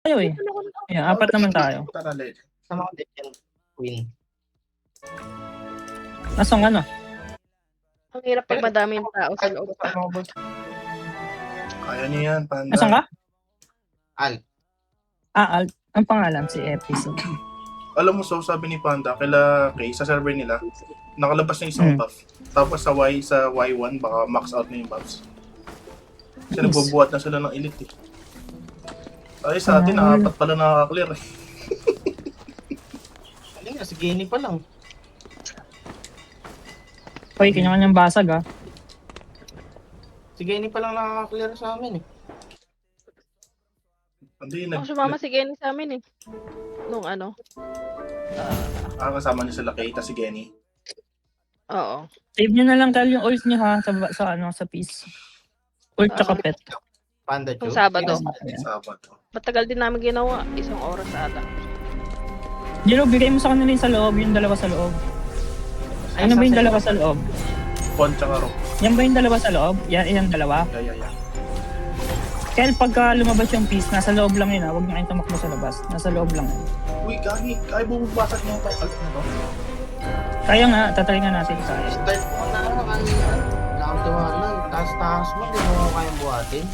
Tayo eh. Ayan, apat naman tayo. Tara, Led. Sama ko din yung queen. Nasaan ano? Ang hirap pag madaming tao sa loob. Kaya niyo yan, Panda. Nasaan ka? Al. Ah, ang pangalan, si FPC. Alam mo, so sabi ni Panda, kaila Kay, sa server nila, nakalabas na isang buff. Tapos sa Y1, baka max out na yung buffs. Kasi nagbubuhat na sila ng elite eh. Ay, sa atin, apat pala nakaka-clear eh. Alin nga, si Genny pa lang. Hoy, kanya-kanyang basag ah. Si Genny pa lang nakaka-clear sa amin eh. Hindi, Sumama si Kenny sa amin eh. Nung ano. kasama niya sila Kay, tas si Genny. Oo. Save nyo na lang kal yung ult nyo ha, sa peace. Ult tsaka pet. Panda Kung Joe. Sabado. Ayan. Sabat. Matagal din namin ginawa. 1 oras ata. Jiro, bigay mo sa kanila yung sa loob, yung dalawa sa loob. Ayun na ba yung dalawa sa loob? Pon tsaka Rock. Yan ba yung dalawa sa loob? Yan, yung dalawa? Yeah. Kaya pagka lumabas yung piece, nasa loob lang yun ha. Huwag nyo kayong tumakbo sa labas. Nasa loob lang yun. Uy, gagi, kaya bumabasag niya ito. Alam mo, Kaya nga, tatry nga natin kaya. Start mo na lang kanina. Wala kang tiwanan. Taas-taas mo, di mo kayang buhatin.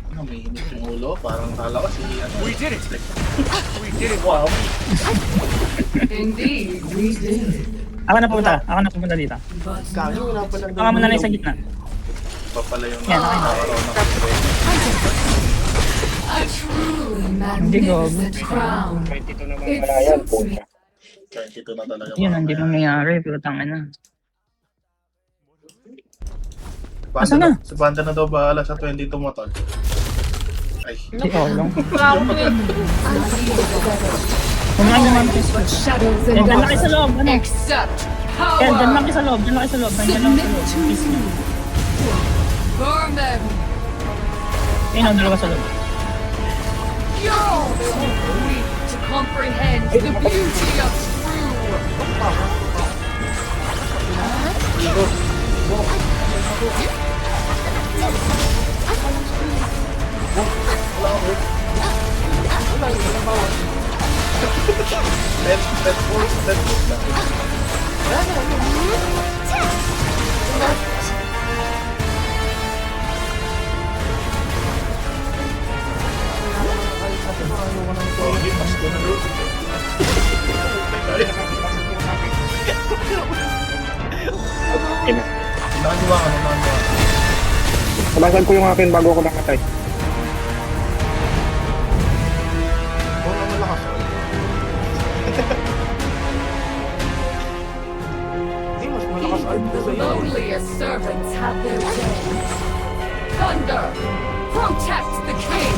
ano, may hinit yung ulo. Parang kala ko si, ano. We did it! We did it! Wow. Indeed, we did. Ako na pumunta dito. Gagi, wala pa lang. Baka mo na lang sa gitna. Iba pala yung Yan, okay. A truly Hindi go. magnificent crown. 22 naman It wala yan. suits me. 22 na talaga. Yun, hindi mangyayari. Pero tanga na. Asan na? Si Panda na daw bahala sa 22 mo, tol. Ay. Si Olong. Wala akong twin. Kumain naman piece. But shadows Yan, and dyan lang kayo sa loob. Ano? Accept Yan, dyan lang power. kayo sa loob. Dyan lang kayo sa loob. Dyan lang kayo sa loob. Peace nyo. Burn them. Ayun, dalawa sa loob. You're so weak to comprehend the beauty of true. Nakagawa ka naman. Tabasan ko yung akin bago ako nakatay. Oo naman lakas. Hindi, mas malakas art Even ko the sa'yo. lowliest servants have their day. Thunder, protect the king.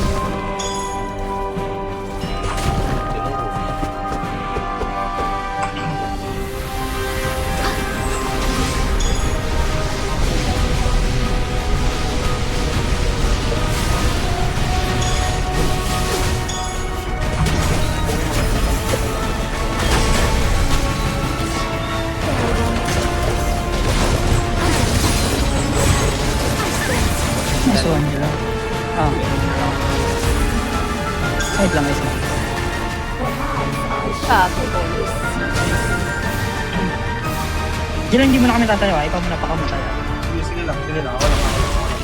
Nasuhan nila. Ah. Wait lang, wait lang. Sabi ko. Diyan hindi mo na kami tatayo ha. Ikaw muna pakamatay. Sige lang. Ako lang.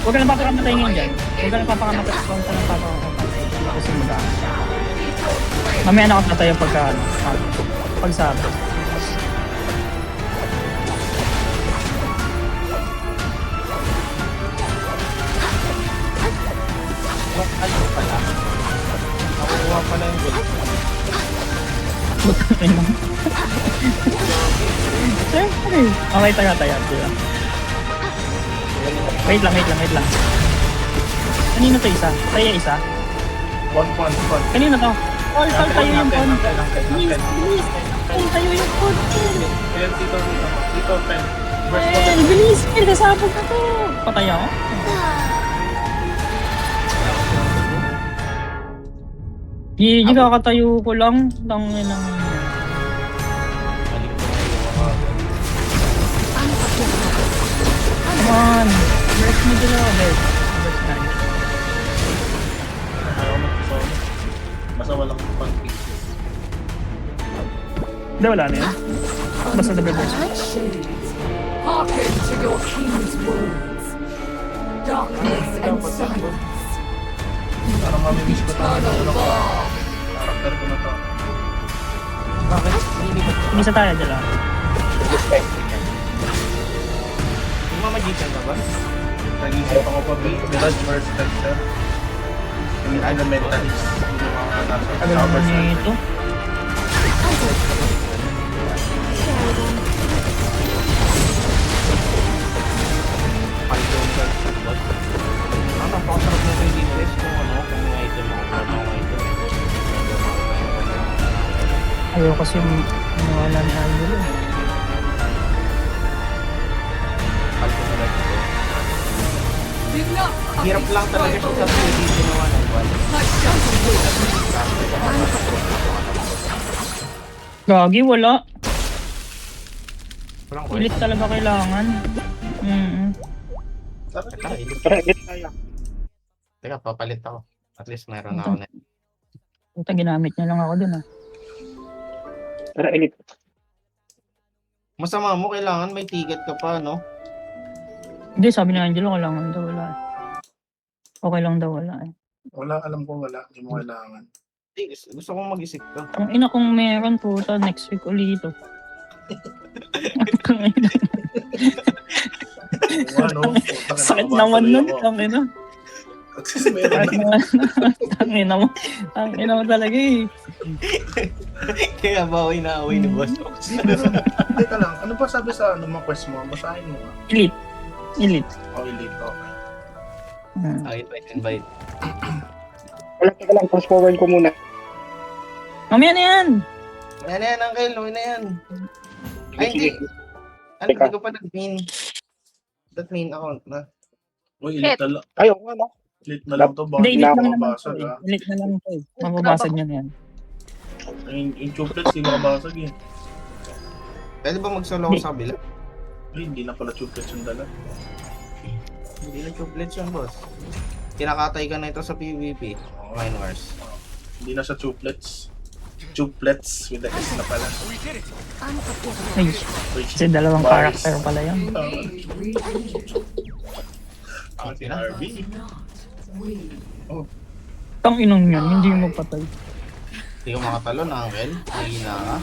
Huwag ka nang papakamatay ngayon dyan. Huwag ka nang papakamatay. Huwag ka nang papakamatay. Kasi mag-aan. Mamaya na ako tatayo pagka ano. Pagsabi. Ano pala? Nakukuha pala yung gold. Butangin lang. Siyempre. Okay, tayo. Diba? Wait lang. Kanino to isa? Tayo isa? Pon. Kanino to? Paul, tayo yung pon. Pen. Bilis. Paul, tayo yung pon. Ayan, Tito, Pen. Paul, bilis. Kasabog na to. Patay ako. Hindi kakatayo ko lang. Tangin ng... Come on. Burst mo dito. Burst. Burst na. Ayaw mo, Hindi, wala na yun. Basta na bebes. Hearken to your king's words. Darkness and silence. Parang mamimiss ko talaga ako ng karakter ko na to. Bakit? Lilipat ko. Isa tayo dyan lang. Yung mamagitan ka ba? Nag-iisip ako pa, Mirage versus Dexter. Yung elementalist. Hindi ko makakasasa. Tagal naman niya ito. Python sa bot. Ang napakasarap na kay Limres kung ano, kung may item ako, kung may item. Ayaw kasi mawala ni Angelo. Python na lang ito. Enough of Hirap these lang talaga siya sa tribal PvP ginawa ng bot. My justice. Gagi, wala. Walang Pilit talaga kailangan. Tara, ilit. Tara, edit tayo. Teka, papalit ako. At least meron ako na. Puta, ginamit niya lang ako dun ah. Tara, edit. Masama mo, kailangan may ticket ka pa, no? Hindi, sabi ni Angelo, kailangan daw wala. Okay lang daw wala eh. Wala, alam ko wala. Hindi mo kailangan. Gusto kong mag-isip ka. Ang ina kong meron, puta, next week ulit ito. Ano? Sakit naman nun, ang ina. Kasi meron Sakit na. naman. Ang ina mo. Ang ina mo talaga eh. Kaya ba ako inaaway ni Boss? Teka lang, ano ba sabi sa mga quest mo? Basahin mo nga. Elite. Elite. Oh, elite, okay. Invite. Wala, teka lang. Fast forward ko muna. Mamaya na yan. Yan na yan, Uncle. Huwag na yan. Ay, Sige. hindi. Ano, hindi ko pa nag-main. That main account na. Uy, elite na lang. Ay, oo nga, no? Elite na lang to. Baka Hindi, hindi elite ko lang naman mabasag, to eh. ha? Elite na lang to eh. Mababasag niya na yan. Yung tuplets, hindi makabasag eh. Pwede ba mag-solo ako sa kabila? Ay, hindi na pala tuplets yung dala. Hindi na chuplets yun, boss. Kinakatay ka na ito sa PvP. Mine Wars. Hindi na siya tuplets. Tuplets with the S na pala. Ay, Uy, kasi dalawang Bars. character pala yan. Si Harvey. Tang inong yun, hindi mo patay. Hindi ka makatalon, Uncle. Mahina ka.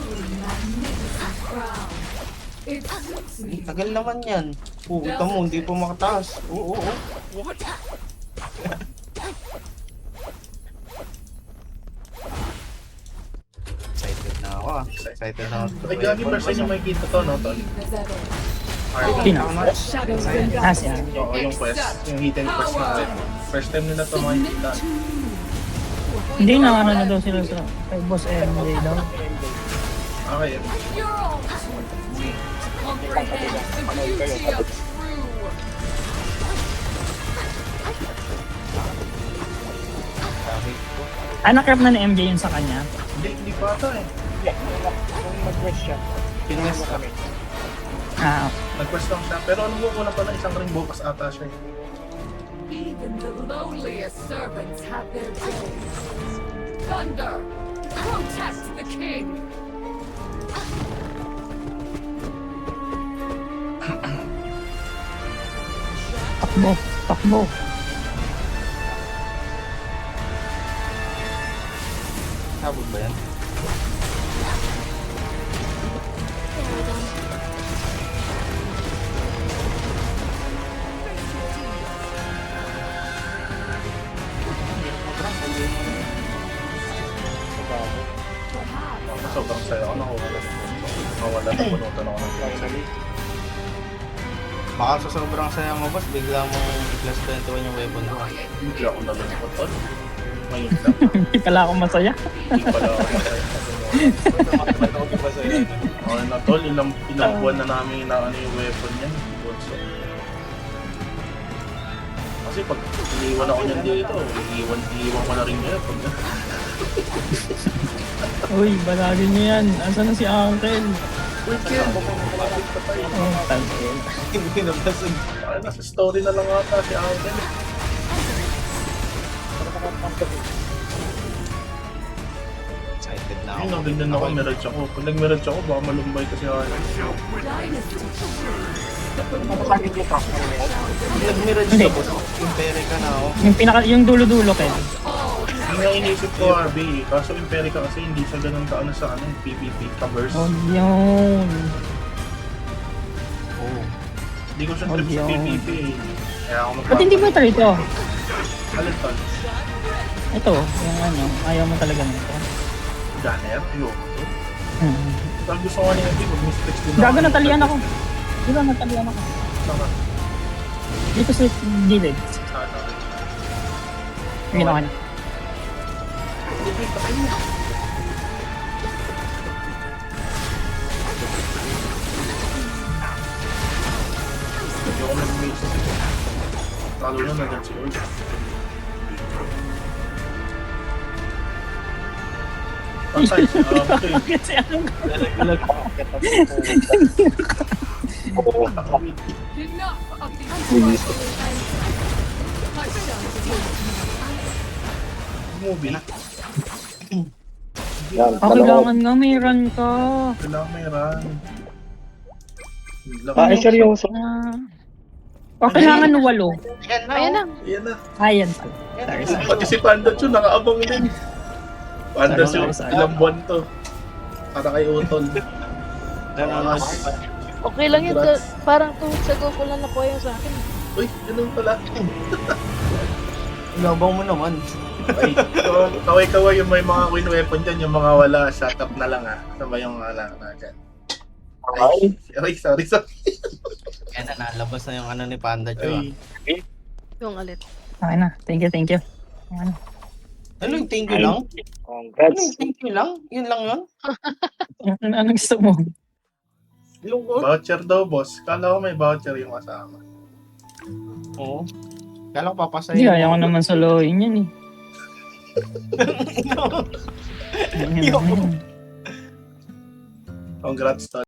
Tagal naman yan. Puta mo, hindi pa makataas. Oo. Excited na ako ah. Excited na ako. Ay, gagi person yung makikita to, no, Tol? Sino? Shadows and Ah, siya. Oo, yung quest. Yung hidden quest na rin. First time nila to makikita. Hindi na ano na daw sila sa kay Boss MJ daw. Okay, yun. comprehend the beauty of true. Nakrap na ni MJ yun sa kanya. Hindi pa ata eh. Kung mag-quest siya. Pinuwes ka. Ah, Nag-quest lang siya. Pero ano mo na pala isang ring bukas ata siya eh. Even the lowliest servants have their days. Thunder, protect the king. takbo, takbo. Sabog ba yan? Sobrang saya ako nakawala. Nakawala na punutan ako ng pinsan. Baka sa sobrang saya mo, boss, bigla mong i-plus 21 yung weapon mo. Hindi ako nalulungkot tol. Ngayon lang. Hindi pala ako masaya. Hindi pala ako masaya. Okay na tol, ilang buwan na namin inaano yung weapon niya. Bonso. Kasi pag iniwan ako niyan dito, iiwan ko na rin niya. Pag Uy, balagin niyo yan. Asan na si Uncle? Oh, tangin. Hindi nabasag. ay, nasa story na lang ata si Alden. Excited Ayun, nagignan ako, mirage ako. Pag nag-mirage ako, baka malumbay kasi ako. Nag-mirage Hindi. ka boss. Impere ka na oh. Yung dulo-dulo kayo. Hindi nga inisip ko RB eh. Kaso Imperica kasi hindi siya ganun kaano sa ano, PvP, ka-burst. Oh, yun. Oh. Hindi ko siya trip sa yun. PvP eh. Kaya ako Ba't hindi mo ito rito? Alin tol? Ito, yung ano, ayaw mo talaga nito. Gunner? Ayoko. Hmm. Pag gusto ko niya yung mag-mistakes din Gago, natalian ako. Diba, natalian ako. Saka, Dito sa gilid. sana. Ginawa niya. Hindi ako nag-base. Lalo na nandyan si Old. Patay. Okay. Kasi anong Oo. Enough of the Bilis. Movie na. Yan, kailangan nga may run ka. Kailangan may run. Ay, seryoso. Kailangan 8. Ayan na. Ayan na. Yan na. Ayan pala. Sorry, sorry. Pati si Panda Chu, nakaabang din. Panda Chu, Sorry. ilang buwan to. Para kay Utol. Okay lang yun. Congrats. Parang 2 weeks ago ko lang nakuha yung sa akin. Uy, ganun pala. Inabang mo naman. Ay, so, kaway-kaway yung may mga win weapon dyan, yung mga wala, shut up na lang ah. Sabay yung wala na dyan. Ay, sorry. Ayan na, nalabas na yung ano ni Panda Chu. Ay, Yung alit. Okay na. Thank you, thank you. Ano? Ano yung thank you lang? Ano Congrats. yung thank you lang? Yun lang yun? Anong gusto mo? voucher daw, boss. Kala ko may voucher yung kasama. Oo. Kala ko papasayin. Hindi, ayaw ko naman soloin yan eh. Yo. Congrats, tol.